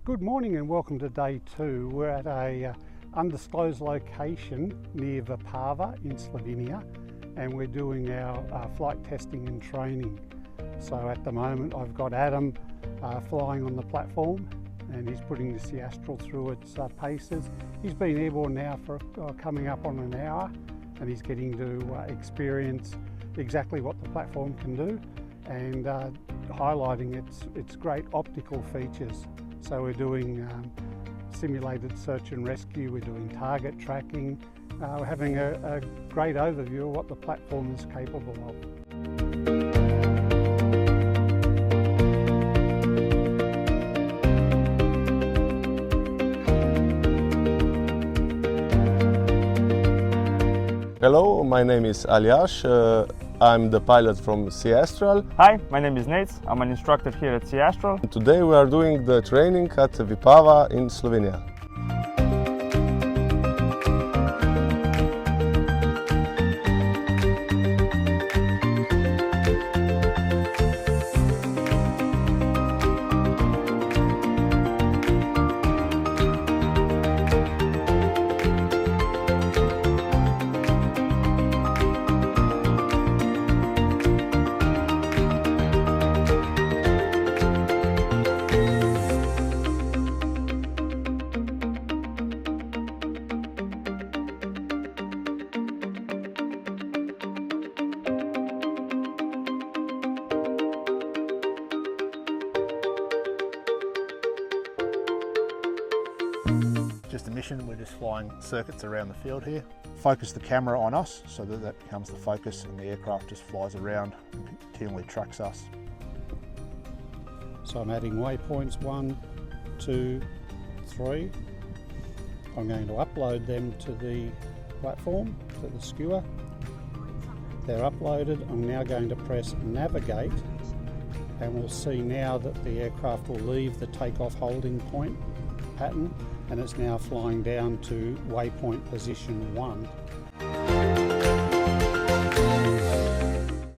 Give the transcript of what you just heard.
Good morning and welcome to day 2. We're at a undisclosed location near Vipava in Slovenia, and we're doing our flight testing and training. So at the moment I've got Adam flying on the platform, and he's putting the C-Astral through its paces. He's been airborne now for coming up on an hour, and he's getting to experience exactly what the platform can do and highlighting its great optical features. So we're doing simulated search and rescue, we're doing target tracking, we're having a great overview of what the platform is capable of. Hello, my name is Aljaž. I'm the pilot from C-Astral. Hi, my name is Nate. I'm an instructor here at C-Astral. Today we are doing the training at Vipava in Slovenia. Just a mission, we're just flying circuits around the field here. Focus the camera on us so that becomes the focus, and the aircraft just flies around and continually tracks us. So I'm adding waypoints 1, 2, 3. I'm going to upload them to the platform, to the SQA. They're uploaded. I'm now going to press navigate, and we'll see now that the aircraft will leave the takeoff holding point pattern, and it's now flying down to waypoint position 1.